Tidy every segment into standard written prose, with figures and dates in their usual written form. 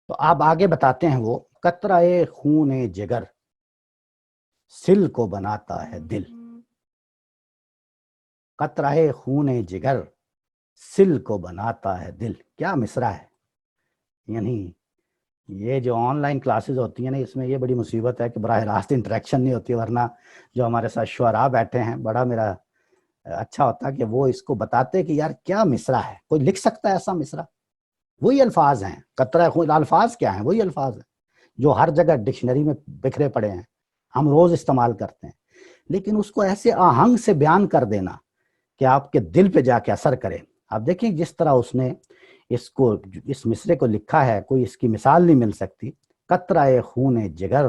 تو آپ آگے بتاتے ہیں وہ قطرہ خون جگر سل کو بناتا ہے دل. قطرہ خون جگر سل کو بناتا ہے دل. کیا مصرع ہے. یعنی یہ جو آن لائن کلاسز ہوتی ہیں نا، اس میں یہ بڑی مصیبت ہے کہ براہ راست انٹریکشن نہیں ہوتی، ورنہ جو ہمارے ساتھ شعراء بیٹھے ہیں بڑا میرا اچھا ہوتا کہ وہ اس کو بتاتے کہ یار کیا مصرع ہے. کوئی لکھ سکتا ہے ایسا مصرع؟ وہی الفاظ ہیں. قطرہ خون، الفاظ کیا ہیں؟ وہی الفاظ ہیں جو ہر جگہ ڈکشنری میں بکھرے پڑے ہیں، ہم روز استعمال کرتے ہیں. لیکن اس کو ایسے آہنگ سے بیان کر دینا کہ آپ کے دل پہ جا کے اثر کرے. آپ دیکھیں جس طرح اس نے اس مصرے کو لکھا ہے، کوئی اس کی مثال نہیں مل سکتی. قطرہ خون جگر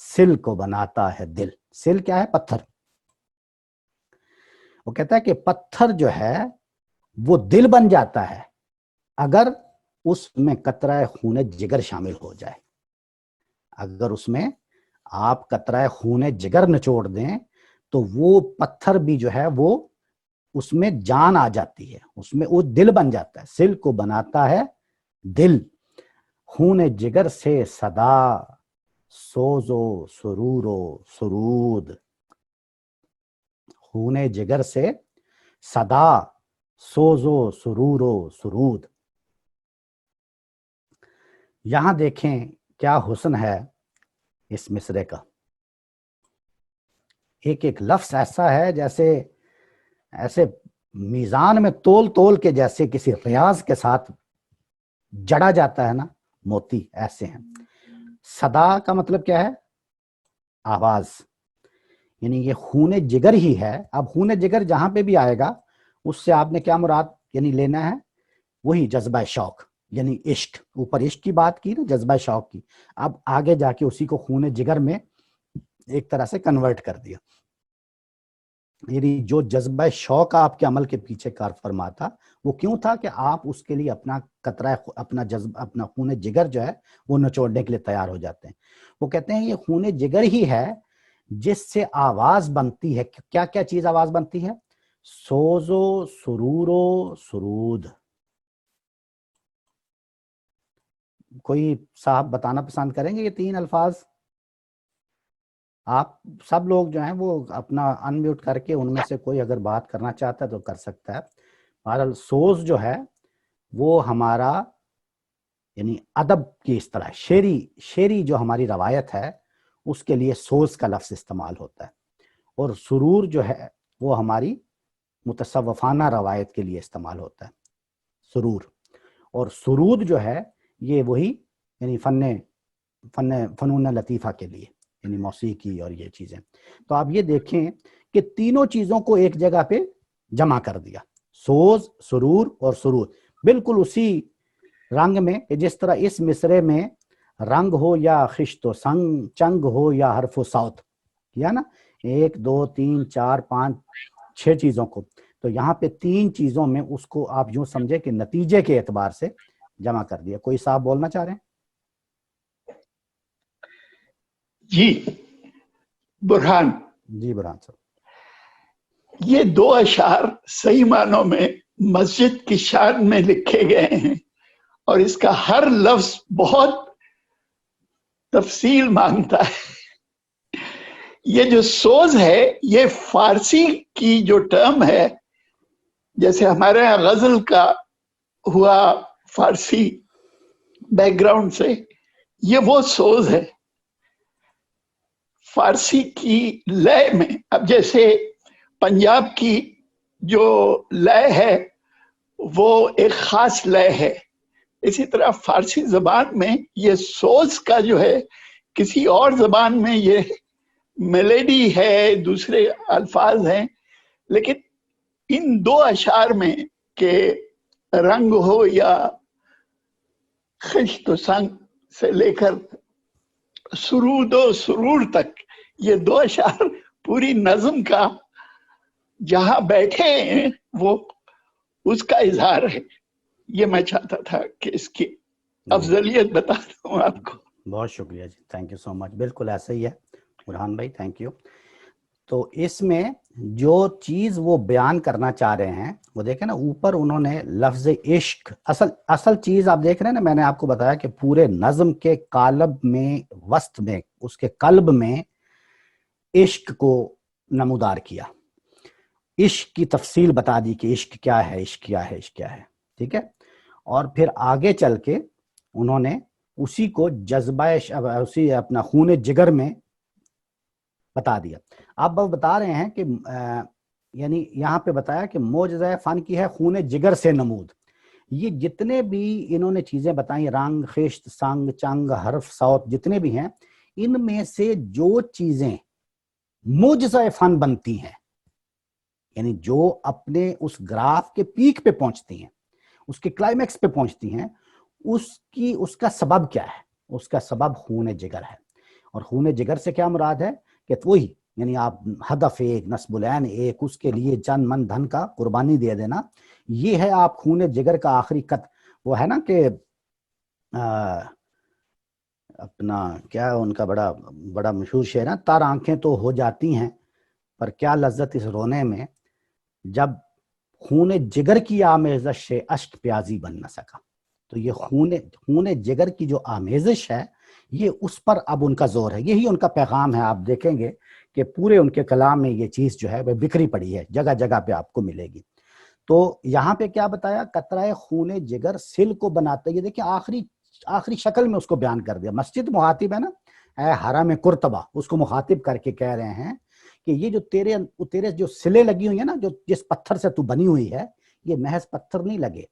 سل کو بناتا ہے دل. سل کیا ہے؟ پتھر. وہ کہتا ہے کہ پتھر جو ہے وہ دل بن جاتا ہے اگر اس میں قطرہ خون جگر شامل ہو جائے. اگر اس میں آپ قطرہ خون جگر نچوڑ دیں تو وہ پتھر بھی جو ہے وہ اس میں جان آ جاتی ہے، اس میں وہ دل بن جاتا ہے. سل کو بناتا ہے دل. خون جگر سے صدا سوز و سرور و سرود. خون جگر سے صدا سوز و سرور و سرود. یہاں دیکھیں کیا حسن ہے اس مصرے کا. ایک ایک لفظ ایسا ہے جیسے ایسے میزان میں تول تول کے جیسے کسی ریاض کے ساتھ جڑا جاتا ہے نا موتی، ایسے ہیں. صدا کا مطلب کیا ہے؟ آواز. یعنی یہ خون جگر ہی ہے. اب خون جگر جہاں پہ بھی آئے گا اس سے آپ نے کیا مراد یعنی لینا ہے؟ وہی جذبہ شوق، یعنی عشق. اوپر عشق کی بات کی نا، جذبہ شوق کی. اب آگے جا کے اسی کو خون جگر میں ایک طرح سے کنورٹ کر دیا. یعنی جو جذبہ شوق آپ کے عمل کے پیچھے کار فرما تھا وہ کیوں تھا کہ آپ اس کے لیے اپنا قطرہ، اپنا خون جگر جو ہے وہ نچوڑنے کے لیے تیار ہو جاتے ہیں. وہ کہتے ہیں یہ خون جگر ہی ہے جس سے آواز بنتی ہے. کیا کیا چیز آواز بنتی ہے؟ سوز و سرور و سرود. کوئی صاحب بتانا پسند کریں گے یہ تین الفاظ؟ آپ سب لوگ جو ہیں وہ اپنا ان میوٹ کر کے ان میں سے کوئی اگر بات کرنا چاہتا ہے تو کر سکتا ہے. بہرحال سوز جو ہے وہ ہمارا یعنی ادب کی اصطلاح، شعری جو ہماری روایت ہے اس کے لیے سوز کا لفظ استعمال ہوتا ہے. اور سرور جو ہے وہ ہماری متصوفانہ روایت کے لیے استعمال ہوتا ہے، سرور. اور سرود جو ہے یہ وہی یعنی فنون لطیفہ کے لیے، یعنی موسیقی اور یہ چیزیں. تو آپ یہ دیکھیں کہ تینوں چیزوں کو ایک جگہ پہ جمع کر دیا، سوز، سرور اور سرود. بالکل اسی رنگ میں کہ جس طرح اس مصرے میں رنگ ہو یا خشت و سنگ، چنگ ہو یا حرف و صوت کیا نا، 1 2 3 4 5 6 چیزوں کو. تو یہاں پہ 3 چیزوں میں اس کو آپ یوں سمجھے کہ نتیجے کے اعتبار سے جمع کر دیا. کوئی صاحب بولنا چاہ رہے ہیں؟ جی برہان. جی برہان صاحب. یہ 2 اشعار صحیح معنوں میں مسجد کی شان میں لکھے گئے ہیں اور اس کا ہر لفظ بہت تفصیل مانگتا ہے. یہ جو سوز ہے یہ فارسی کی جو ٹرم ہے، جیسے ہمارے یہاں غزل کا ہوا فارسی بیک گراؤنڈ سے، یہ وہ سوز ہے فارسی کی لے میں. اب جیسے پنجاب کی جو لے ہے وہ ایک خاص لے ہے، اسی طرح فارسی زبان میں یہ سوز کا جو ہے کسی اور زبان میں یہ میلیڈی ہے، دوسرے الفاظ ہیں. لیکن ان 2 اشعار میں کہ رنگ ہو یا خشت و سنگ سے لے کر سرود و سرور تک، یہ 2 اشعار پوری نظم کا جہاں بیٹھے ہیں وہ اس کا اظہار ہے. یہ میں چاہتا تھا کہ اس کی افضلیت بتا دوں آپ کو. بہت شکریہ جی، تھینک یو سو مچ. بالکل ایسا ہی ہے برہان بھائی، تھینک یو. تو اس میں جو چیز وہ بیان کرنا چاہ رہے ہیں وہ دیکھیں نا، اوپر انہوں نے لفظ عشق، اصل چیز آپ دیکھ رہے ہیں نا، میں نے آپ کو بتایا کہ پورے نظم کے قالب میں، وسط میں، اس کے قلب میں عشق کو نمودار کیا، عشق کی تفصیل بتا دی کہ عشق کیا ہے، عشق کیا ہے، عشق کیا ہے، ٹھیک ہے. اور پھر آگے چل کے انہوں نے اسی کو جذبہ اسی اپنا خون جگر میں بتا دیا. آپ بتا رہے ہیں کہ یعنی یہاں پہ بتایا کہ معجزہ فن کی ہے خون جگر سے نمود. یہ جتنے بھی انہوں نے چیزیں بتائیں، رنگ، خشت، سنگ، چنگ، حرف، صوت، جتنے بھی ہیں، ان میں سے جو چیزیں معجزہ فن بنتی ہیں، یعنی جو اپنے اس گراف کے پیک پہ پہنچتی ہیں، اس کے کلائمیکس پہ پہنچتی ہیں، اس کا سبب کیا ہے؟ اس کا سبب خون جگر ہے. اور خون جگر سے کیا مراد ہے کہ وہی، یعنی آپ ہدف ایک، نصب العین ایک، اس کے لیے جن من دھن کا قربانی دے دینا، یہ ہے آپ خون جگر کا آخری قط. وہ ہے نا کہ اپنا کیا ان کا بڑا مشہور شعر ہے، تار آنکھیں تو ہو جاتی ہیں پر کیا لذت اس رونے میں، جب خون جگر کی آمیزش سے اشک پیازی بن نہ سکا. تو یہ خون جگر کی جو آمیزش ہے، یہ اس پر اب ان کا زور ہے، یہی ان کا پیغام ہے. آپ دیکھیں گے کہ پورے ان کے کلام میں یہ چیز جو ہے وہ بکھری پڑی ہے، جگہ جگہ پہ آپ کو ملے گی. تو یہاں پہ کیا بتایا؟ قطرہ خون جگر سل کو بناتا ہے. یہ دیکھیں آخری شکل میں اس کو بیان کر دیا. مسجد مخاطب ہے نا، اے حرم قرطبہ، اس کو مخاطب کر کے کہہ رہے ہیں کہ یہ جو تیرے جو سلے لگی ہوئی ہیں نا، جو جس پتھر سے تو بنی ہوئی ہے، یہ محض پتھر نہیں لگے.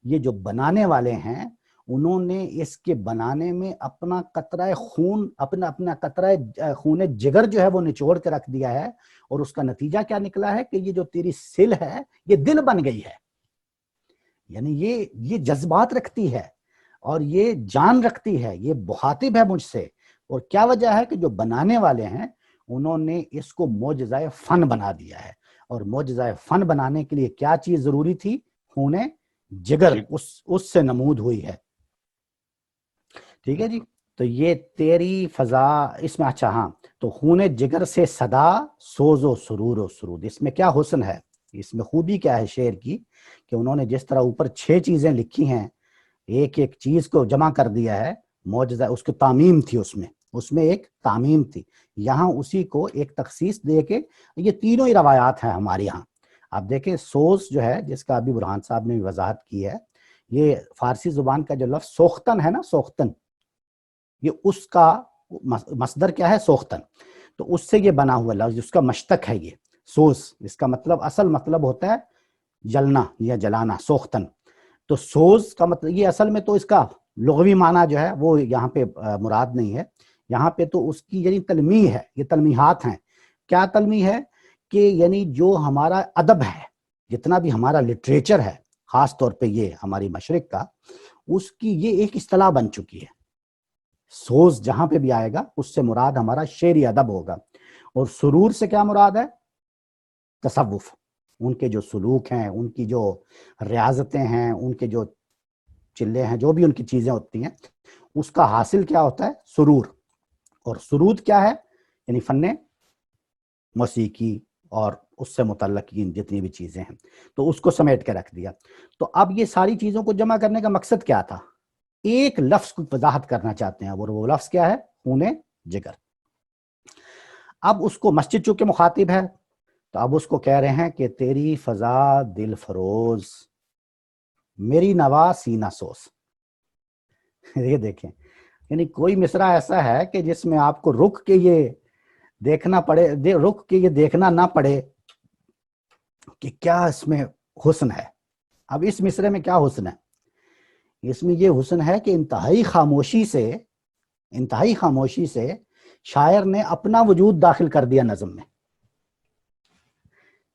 یہ جو بنانے والے ہیں، انہوں نے اس کے بنانے میں اپنا قطرہ خون، اپنا قطرہ خون جگر جو ہے وہ نچوڑ کے رکھ دیا ہے. اور اس کا نتیجہ کیا نکلا ہے کہ یہ جو تیری سل ہے یہ دل بن گئی ہے. یعنی یہ جذبات رکھتی ہے اور یہ جان رکھتی ہے، یہ مخاطب ہے مجھ سے. اور کیا وجہ ہے کہ جو بنانے والے ہیں انہوں نے اس کو معجزہ فن بنا دیا ہے. اور معجزہ فن بنانے کے لیے کیا چیز ضروری تھی؟ خون جگر اس سے نمود ہوئی ہے. ٹھیک ہے جی. تو یہ تیری فضا، اس میں اچھا ہاں، تو خون جگر سے صدا سوز و سرور و سرود. اس میں کیا حسن ہے، اس میں خوبی کیا ہے شعر کی، کہ انہوں نے جس طرح اوپر 6 چیزیں لکھی ہیں، ایک ایک چیز کو جمع کر دیا ہے. معجزہ، اس کی تعمیم تھی، اس میں ایک تعمیم تھی. یہاں اسی کو ایک تخصیص دے کے، یہ تینوں ہی روایات ہیں ہمارے یہاں. آپ دیکھیں سوز جو ہے، جس کا ابھی برہان صاحب نے بھی وضاحت کی ہے، یہ فارسی زبان کا جو لفظ سوختن ہے نا، سوختن، یہ اس کا مصدر کیا ہے؟ سوختن. تو اس سے یہ بنا ہوا لفظ، اس کا مشتق ہے یہ سوز. اس کا مطلب، اصل مطلب ہوتا ہے جلنا یا جلانا، سوختن. تو سوز کا مطلب، یہ اصل میں تو اس کا لغوی معنی جو ہے وہ یہاں پہ مراد نہیں ہے. یہاں پہ تو اس کی یعنی تلمیح ہے، یہ تلمیحات ہیں. کیا تلمیح ہے؟ کہ یعنی جو ہمارا ادب ہے، جتنا بھی ہمارا لٹریچر ہے، خاص طور پہ یہ ہماری مشرق کا، اس کی یہ ایک اصطلاح بن چکی ہے. سوز جہاں پہ بھی آئے گا اس سے مراد ہمارا شعری ادب ہوگا. اور سرور سے کیا مراد ہے؟ تصوف. ان کے جو سلوک ہیں، ان کی جو ریاضتیں ہیں، ان کے جو چلے ہیں، جو بھی ان کی چیزیں ہوتی ہیں، اس کا حاصل کیا ہوتا ہے؟ سرور. اور سرود کیا ہے؟ یعنی فن موسیقی اور اس سے متعلق جتنی بھی چیزیں ہیں. تو اس کو سمیٹ کے رکھ دیا. تو اب یہ ساری چیزوں کو جمع کرنے کا مقصد کیا تھا؟ ایک لفظ کو وضاحت کرنا چاہتے ہیں، اور وہ لفظ کیا ہے؟ خون جگر. اب اس کو مسجد چونکہ مخاطب ہے، تو اب اس کو کہہ رہے ہیں کہ تیری فضا دل فروز، میری نوا سینہ سوز. یہ دیکھیں، یعنی کوئی مصرع ایسا ہے کہ جس میں آپ کو رک کے یہ دیکھنا پڑے، رک کے یہ دیکھنا نہ پڑے کہ کیا اس میں حسن ہے. اب اس مصرع میں کیا حسن ہے؟ اس میں یہ حسن ہے کہ انتہائی خاموشی سے شاعر نے اپنا وجود داخل کر دیا نظم میں.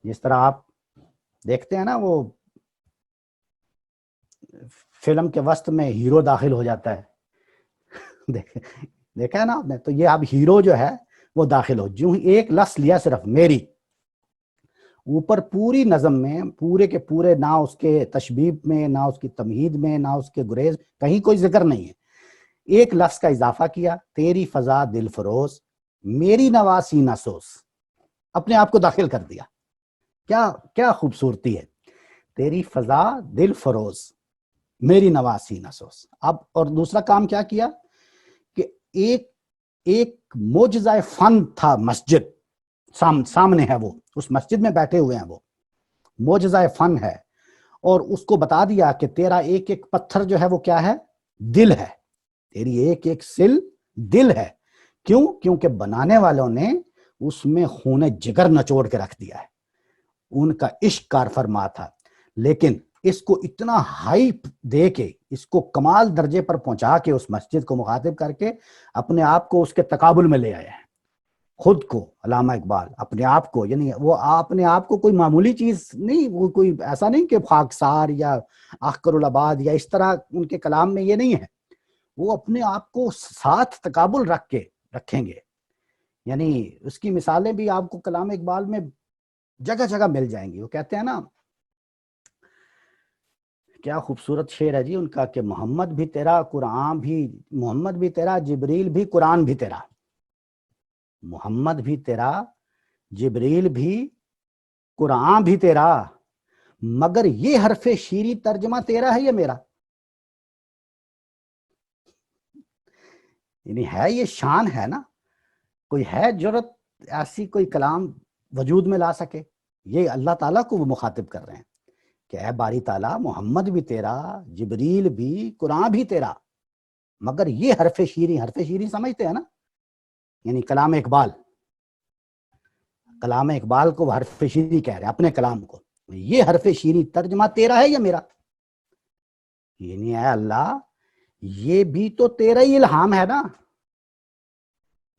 جس طرح آپ دیکھتے ہیں نا، وہ فلم کے وسط میں ہیرو داخل ہو جاتا ہے، دیکھا ہے نا آپ نے. تو یہ اب ہیرو جو ہے وہ داخل ہو، جو ایک لفظ لیا صرف میری، اوپر پوری نظم میں پورے کے پورے، نہ اس کے تشبیب میں، نہ اس کی تمہید میں، نہ اس کے گریز، کہیں کوئی ذکر نہیں ہے. ایک لفظ کا اضافہ کیا، تیری فضا دل فروز، میری نوا سینہ سوز. اپنے آپ کو داخل کر دیا. کیا خوبصورتی ہے. تیری فضا دل فروز میری نوا سینہ سوز. اب اور دوسرا کام کیا کیا کہ ایک معجزہ فن تھا مسجد سامنے ہے, وہ اس مسجد میں بیٹھے ہوئے ہیں, وہ معجزہ فن ہے, اور اس کو بتا دیا کہ تیرا ایک ایک پتھر جو ہے وہ کیا ہے, دل ہے, تیری ایک ایک سل دل ہے. کیوں؟ کیونکہ بنانے والوں نے اس میں خون جگر نچوڑ کے رکھ دیا ہے, ان کا عشق کار فرما تھا. لیکن اس کو اتنا ہائپ دے کے, اس کو کمال درجے پر پہنچا کے, اس مسجد کو مخاطب کر کے اپنے آپ کو اس کے تقابل میں لے آئے ہیں. خود کو علامہ اقبال اپنے آپ کو, یعنی وہ اپنے آپ کو کوئی معمولی چیز نہیں, وہ کوئی ایسا نہیں کہ خاکسار یا آخر الآباد یا اس طرح ان کے کلام میں یہ نہیں ہے. وہ اپنے آپ کو ساتھ تقابل رکھ کے رکھیں گے. یعنی اس کی مثالیں بھی آپ کو کلام اقبال میں جگہ جگہ مل جائیں گی. وہ کہتے ہیں نا, کیا خوبصورت شعر ہے جی ان کا, کہ محمد بھی تیرا قرآن بھی, محمد بھی تیرا جبریل بھی قرآن بھی تیرا, محمد بھی تیرا جبریل بھی قرآن بھی تیرا, مگر یہ حرف شیری ترجمہ تیرا ہے یا میرا. یعنی ہے یہ شان ہے نا, کوئی ہے جرت ایسی کوئی کلام وجود میں لا سکے. یہ اللہ تعالیٰ کو وہ مخاطب کر رہے ہیں کہ اے باری تعالیٰ, محمد بھی تیرا, جبریل بھی, قرآن بھی تیرا, مگر یہ حرف شیری, حرف شیری سمجھتے ہیں نا, یعنی کلام اقبال, کلام اقبال کو حرف شیری کہہ رہے ہیں اپنے کلام کو, یہ حرف شیری ترجمہ تیرا ہے یا میرا. یعنی اے اللہ, یہ بھی تو تیرا ہی الہام ہے نا,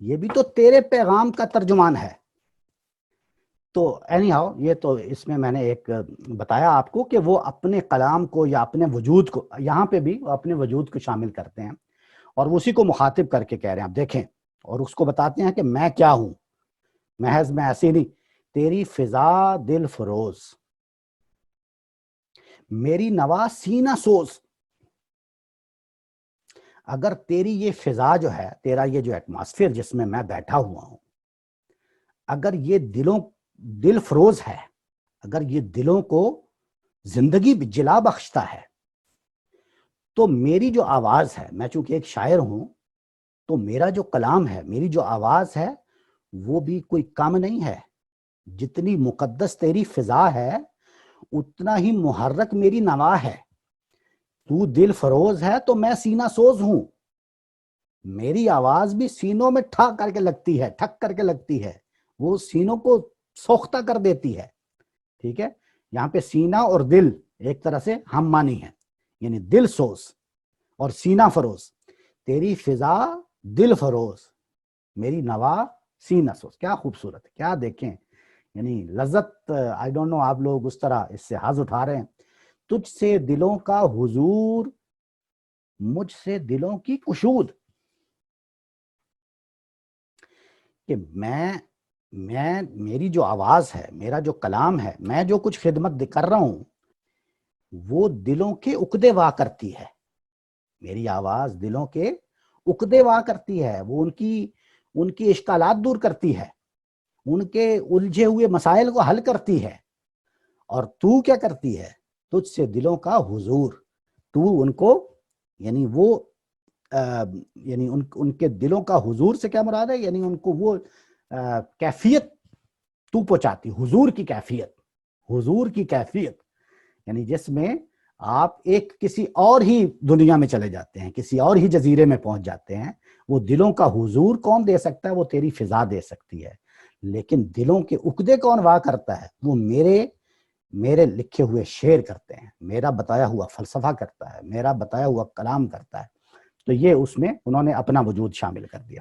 یہ بھی تو تیرے پیغام کا ترجمان ہے. تو اینی ہاؤ, یہ تو اس میں نے ایک بتایا آپ کو کہ وہ اپنے کلام کو یا اپنے وجود کو, یہاں پہ بھی وہ اپنے وجود کو شامل کرتے ہیں اور اسی کو مخاطب کر کے کہہ رہے ہیں. آپ دیکھیں, اور اس کو بتاتے ہیں کہ میں کیا ہوں, محض میں ایسی نہیں, تیری فضا دل فروز میری نوا سینہ سوز. اگر تیری یہ فضا جو ہے, تیرا یہ جو ایٹماسفیئر جس میں میں بیٹھا ہوا ہوں, اگر یہ دل فروز ہے, اگر یہ دلوں کو زندگی جلا بخشتا ہے, تو میری جو آواز ہے, میں چونکہ ایک شاعر ہوں, تو میرا جو کلام ہے, میری جو آواز ہے, وہ بھی کوئی کم نہیں ہے. جتنی مقدس تیری فضا ہے اتنا ہی محرک میری نوا ہے. تو دل فروز ہے تو میں سینہ سوز ہوں. میری آواز بھی سینوں میں ٹھک کر کے لگتی ہے, ٹھک کر کے لگتی ہے, وہ سینوں کو سوختہ کر دیتی ہے. ٹھیک ہے, یہاں پہ سینہ اور دل ایک طرح سے ہم معنی ہیں, یعنی دل سوز اور سینہ فروز. تیری فضا دل فروز میری نوا سینہ سوز. کیا خوبصورت ہے, کیا دیکھیں, یعنی لذت. آئی ڈونٹ نو آپ لوگ اس طرح اس سے حظ اٹھا رہے ہیں. تجھ سے دلوں کا حضور, مجھ سے دلوں کی کشود. کہ میری جو آواز ہے, میرا جو کلام ہے, میں جو کچھ خدمت کر رہا ہوں, وہ دلوں کے عقدے وا کرتی ہے. میری آواز دلوں کے عقدے وا کرتی ہے, وہ ان کی اشکالات دور کرتی ہے, ان کے الجھے ہوئے مسائل کو حل کرتی ہے. اور تو کیا کرتی ہے, تجھ سے دلوں کا حضور. تو ان کو, یعنی وہ یعنی ان کے دلوں کا حضور سے کیا مراد ہے, یعنی ان کو وہ کیفیت تو پہنچاتی, حضور کی کیفیت, حضور کی کیفیت, یعنی جس میں آپ ایک کسی اور ہی دنیا میں چلے جاتے ہیں, کسی اور ہی جزیرے میں پہنچ جاتے ہیں. وہ دلوں کا حضور کون دے سکتا ہے, وہ تیری فضا دے سکتی ہے. لیکن دلوں کے عقدے کون وا کرتا ہے, وہ میرے لکھے ہوئے شعر کرتے ہیں, میرا بتایا ہوا فلسفہ کرتا ہے, میرا بتایا ہوا کلام کرتا ہے. تو یہ اس میں انہوں نے اپنا وجود شامل کر دیا.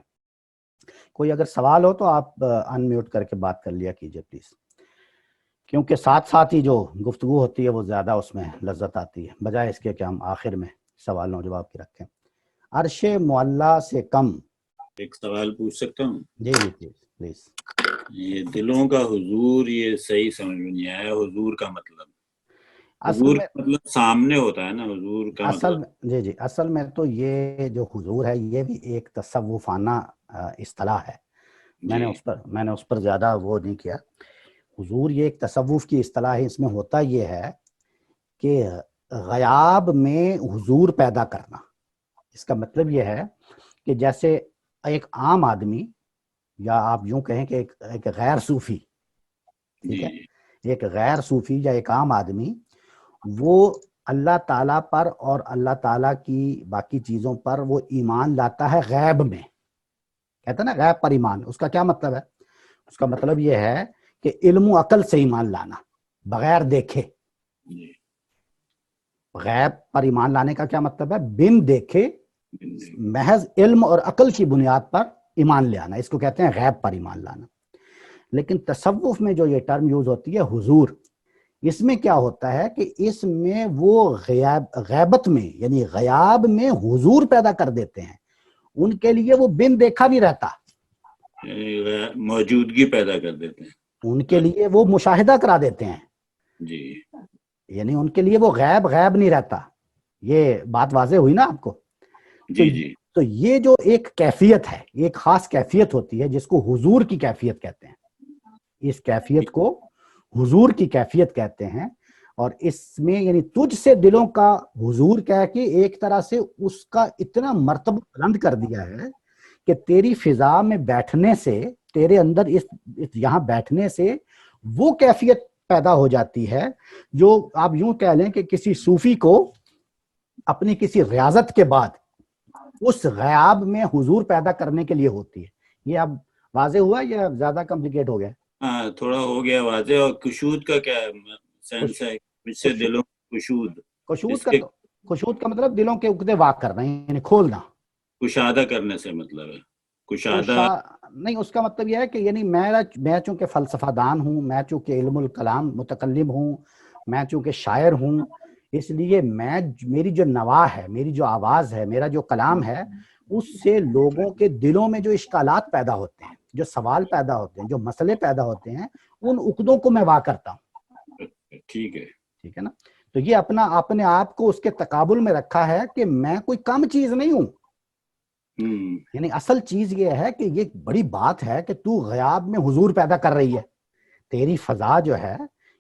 کوئی اگر سوال ہو تو آپ ان میوٹ کر کے بات کر لیا کیجئے پلیز, کیونکہ ساتھ ساتھ ہی جو گفتگو ہوتی ہے وہ زیادہ اس میں لذت آتی ہے, بجائے اس کے کہ ہم آخر میں سوال و جواب کی رکھیں. عرش معلیٰ سے کم. ایک سوال پوچھ سکتا ہوں؟ جی جی پلیز پلیز. یہ دلوں کا حضور, یہ صحیح سمجھ میں نہیں آیا. حضور کا مطلب, اصل میں مطلب سامنے ہوتا ہے نا, حضور کا اصل مطلب. جی اصل میں تو یہ جو حضور ہے یہ بھی ایک تصوفانہ اصطلاح ہے. میں نے اس پر زیادہ وہ نہیں کیا. حضور یہ ایک تصوف کی اصطلاح ہے. اس میں ہوتا یہ ہے کہ غیاب میں حضور پیدا کرنا. اس کا مطلب یہ ہے کہ جیسے ایک عام آدمی, یا آپ یوں کہیں کہ ایک غیر صوفی, ٹھیک ہے, ایک غیر صوفی یا ایک عام آدمی, وہ اللہ تعالیٰ پر اور اللہ تعالیٰ کی باقی چیزوں پر وہ ایمان لاتا ہے غیب میں. کہتے ہیں نا غیب پر ایمان. اس کا کیا مطلب ہے؟ اس کا مطلب یہ ہے کہ علم و عقل سے ایمان لانا, بغیر دیکھے. غیب پر ایمان لانے کا کیا مطلب ہے؟ بن دیکھے محض علم اور عقل کی بنیاد پر ایمان لے آنا. اس کو کہتے ہیں غیب پر ایمان لانا. لیکن تصوف میں جو یہ ٹرم یوز ہوتی ہے حضور, اس میں کیا ہوتا ہے کہ اس میں وہ غیبت میں یعنی غیاب میں حضور پیدا کر دیتے ہیں. ان کے لیے وہ بن دیکھا بھی رہتا, موجودگی پیدا کر دیتے ہیں. ان کے لیے وہ مشاہدہ کرا دیتے ہیں. جی, یعنی ان کے لیے وہ غیب نہیں رہتا. یہ بات واضح ہوئی نا آپ کو؟ جی. تو یہ جو ایک کیفیت ہے, ایک خاص کیفیت ہوتی ہے جس کو حضور کی کیفیت کہتے ہیں. اس کیفیت کو حضور کی کیفیت کہتے ہیں. اور اس میں یعنی تجھ سے دلوں کا حضور کہہ کے ایک طرح سے اس کا اتنا مرتبہ بلند کر دیا ہے کہ تیری فضا میں بیٹھنے سے, تیرے اندر یہاں بیٹھنے سے وہ کیفیت پیدا ہو جاتی ہے جو آپ یوں کہہ لیں کہ کسی صوفی کو اپنی کسی ریاضت کے بعد اس غیاب میں حضور پیدا کرنے کے لیے ہوتی ہے. یہ اب واضح ہوا یا زیادہ کمپلیکیٹ ہو گیا؟ ہاں تھوڑا ہو گیا واضح. اور کشود کا کیا سینس ہے؟ مجھ سے دلوں کشود کا مطلب دلوں کے عقدے واق کرنا, یعنی کھولنا. کشادہ کرنے سے مطلب ہے کشادہ نہیں, اس کا مطلب یہ ہے کہ یعنی میں چونکہ فلسفہ دان ہوں, میں چونکہ علم الکلام متکلم ہوں, میں چونکہ شاعر ہوں, اس لیے میری جو نوا ہے, میری جو آواز ہے, میرا جو کلام ہے, اس سے لوگوں کے دلوں میں جو اشکالات پیدا ہوتے ہیں, جو سوال پیدا ہوتے ہیں, جو مسئلے پیدا ہوتے ہیں, ان عقدوں کو میں وا کرتا ہوں. ٹھیک ہے نا. تو یہ اپنے آپ کو اس کے تقابل میں رکھا ہے کہ میں کوئی کم چیز نہیں ہوں. یعنی اصل چیز یہ ہے کہ یہ بڑی بات ہے کہ تو غیاب میں حضور پیدا کر رہی ہے. تیری فضا جو ہے,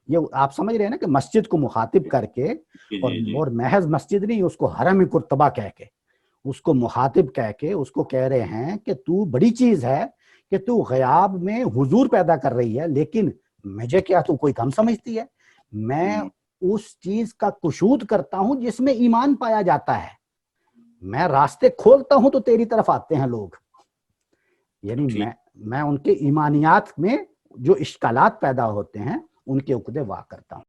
یہ آپ سمجھ رہے ہیں نا کہ مسجد کو مخاطب کر کے, اور محض مسجد نہیں, اس کو حرم قرطبہ کہہ کے, اس کو مخاطب کہہ کے اس کو کہہ رہے ہیں کہ تو بڑی چیز ہے کہ تو غیاب میں حضور پیدا کر رہی ہے. لیکن مجھے کیا تو کوئی کم سمجھتی ہے؟ میں اس چیز کا کشود کرتا ہوں جس میں ایمان پایا جاتا ہے. میں راستے کھولتا ہوں تو تیری طرف آتے ہیں لوگ. یعنی میں ان کے ایمانیات میں جو اشکالات پیدا ہوتے ہیں ان کے عقدے وا کرتا ہوں.